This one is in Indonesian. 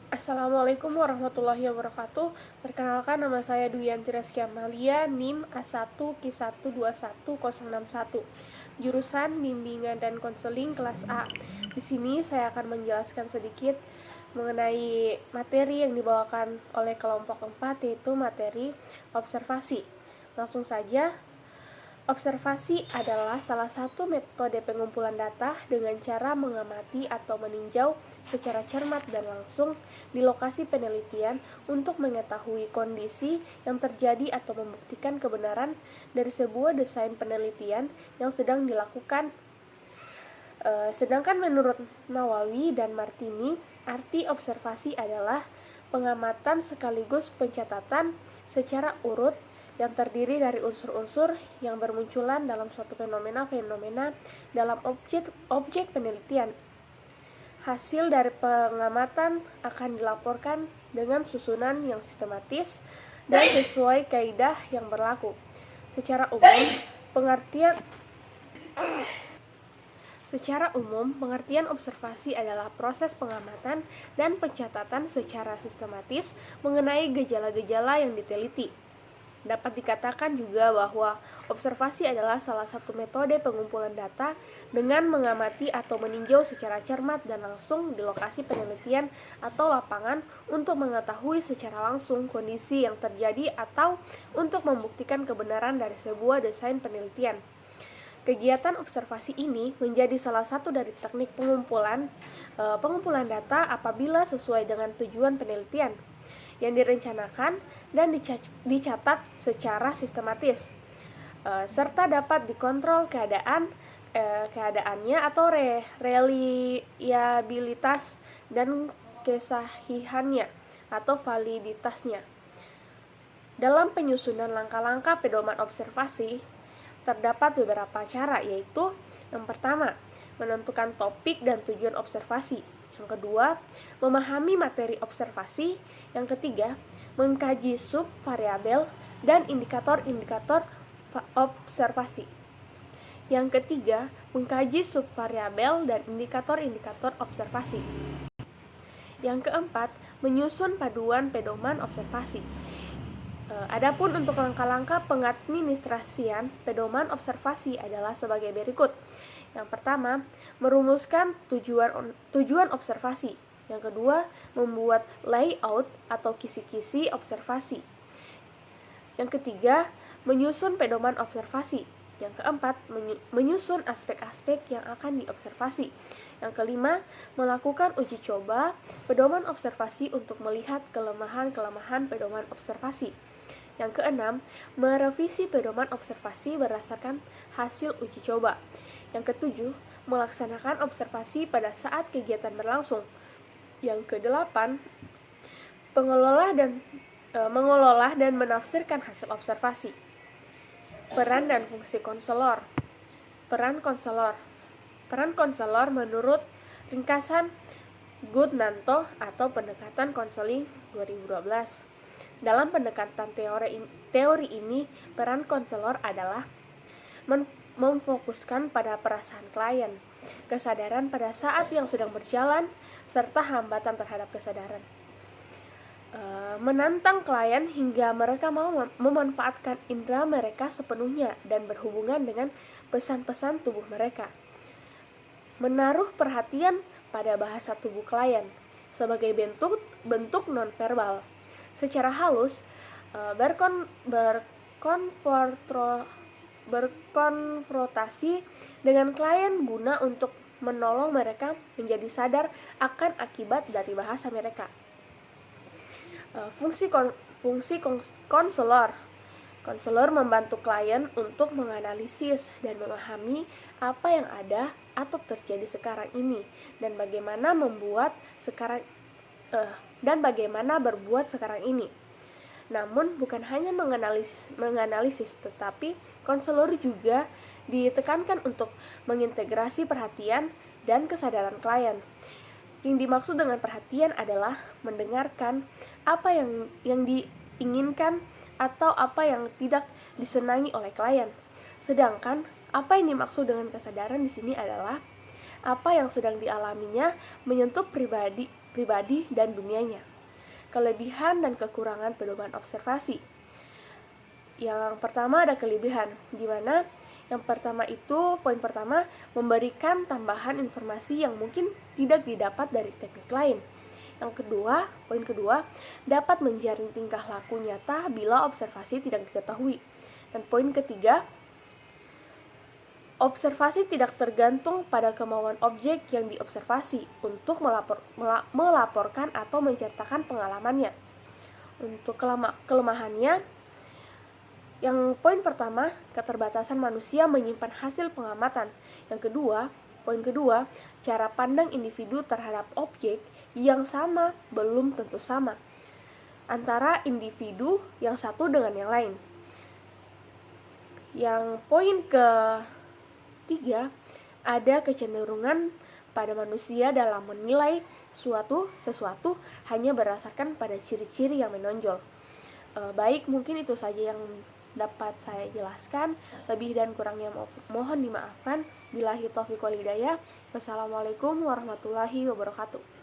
Assalamualaikum warahmatullahi wabarakatuh. Perkenalkan, nama saya Duyanti Reski Amalia, NIM A1Q1212061. Jurusan Bimbingan dan Konseling kelas A. Di sini saya akan menjelaskan sedikit mengenai materi yang dibawakan oleh kelompok 4, yaitu materi observasi. Langsung saja. Observasi adalah salah satu metode pengumpulan data dengan cara mengamati atau meninjau secara cermat dan langsung di lokasi penelitian untuk mengetahui kondisi yang terjadi atau membuktikan kebenaran dari sebuah desain penelitian yang sedang dilakukan. Sedangkan menurut Nawawi dan Martini, arti observasi adalah pengamatan sekaligus pencatatan secara urut yang terdiri dari unsur-unsur yang bermunculan dalam suatu fenomena-fenomena dalam objek penelitian. Hasil dari pengamatan akan dilaporkan dengan susunan yang sistematis dan sesuai kaidah yang berlaku. Secara umum, pengertian observasi adalah proses pengamatan dan pencatatan secara sistematis mengenai gejala-gejala yang diteliti. Dapat dikatakan juga bahwa observasi adalah salah satu metode pengumpulan data dengan mengamati atau meninjau secara cermat dan langsung di lokasi penelitian atau lapangan untuk mengetahui secara langsung kondisi yang terjadi atau untuk membuktikan kebenaran dari sebuah desain penelitian. Kegiatan observasi ini menjadi salah satu dari teknik pengumpulan data apabila sesuai dengan tujuan penelitian yang direncanakan dan dicatat secara sistematis, serta dapat dikontrol keadaannya atau reliabilitas dan kesahihannya atau validitasnya. Dalam penyusunan langkah-langkah pedoman observasi, terdapat beberapa cara, yaitu yang pertama, menentukan topik dan tujuan observasi. Yang kedua, memahami materi observasi. Yang ketiga, mengkaji subvariabel dan indikator-indikator observasi. Yang ketiga, mengkaji subvariabel dan indikator-indikator observasi. Yang keempat, menyusun paduan pedoman observasi. Adapun untuk langkah-langkah pengadministrasian pedoman observasi adalah sebagai berikut. Yang pertama, merumuskan tujuan observasi. Yang kedua, membuat layout atau kisi-kisi observasi. Yang ketiga, menyusun pedoman observasi. Yang keempat, menyusun aspek-aspek yang akan diobservasi. Yang kelima, melakukan uji coba pedoman observasi untuk melihat kelemahan-kelemahan pedoman observasi. Yang keenam, merevisi pedoman observasi berdasarkan hasil uji coba. Yang ketujuh, melaksanakan observasi pada saat kegiatan berlangsung. Yang kedelapan, mengelola dan menafsirkan hasil observasi. Peran dan fungsi konselor. Peran konselor menurut ringkasan Goodnanto atau pendekatan konseling 2012. Dalam pendekatan teori ini, peran konselor adalah memfokuskan pada perasaan klien, kesadaran pada saat yang sedang berjalan, serta hambatan terhadap kesadaran. Menantang klien hingga mereka mau memanfaatkan indera mereka sepenuhnya dan berhubungan dengan pesan-pesan tubuh mereka. Menaruh perhatian pada bahasa tubuh klien sebagai bentuk nonverbal. Secara halus, berkonfrontasi dengan klien guna untuk menolong mereka menjadi sadar akan akibat dari bahasa mereka. Fungsi konselor. Konselor membantu klien untuk menganalisis dan memahami apa yang ada atau terjadi sekarang ini dan bagaimana berbuat sekarang ini. Namun bukan hanya menganalisis, tetapi konselor juga ditekankan untuk mengintegrasi perhatian dan kesadaran klien. Yang dimaksud dengan perhatian adalah mendengarkan apa yang diinginkan atau apa yang tidak disenangi oleh klien. Sedangkan apa yang dimaksud dengan kesadaran di sini adalah apa yang sedang dialaminya menyentuh pribadi dan dunianya. Kelebihan dan kekurangan pedoman observasi. Yang pertama ada kelebihan, di mana yang pertama itu, poin pertama, memberikan tambahan informasi yang mungkin tidak didapat dari teknik lain. Yang kedua, poin kedua, dapat menjaring tingkah laku nyata bila observasi tidak diketahui. Dan poin ketiga, observasi tidak tergantung pada kemauan objek yang diobservasi untuk melaporkan atau menceritakan pengalamannya. Untuk kelemahannya, yang poin pertama, keterbatasan manusia menyimpan hasil pengamatan. Yang kedua, poin kedua, cara pandang individu terhadap objek yang sama belum tentu sama antara individu yang satu dengan yang lain. Yang poin ketiga, ada kecenderungan pada manusia dalam menilai sesuatu hanya berdasarkan pada ciri-ciri yang menonjol. Baik, mungkin itu saja yang dapat saya jelaskan. Lebih dan kurangnya mohon dimaafkan. Billahi taufiq wal hidayah. Wassalamualaikum warahmatullahi wabarakatuh.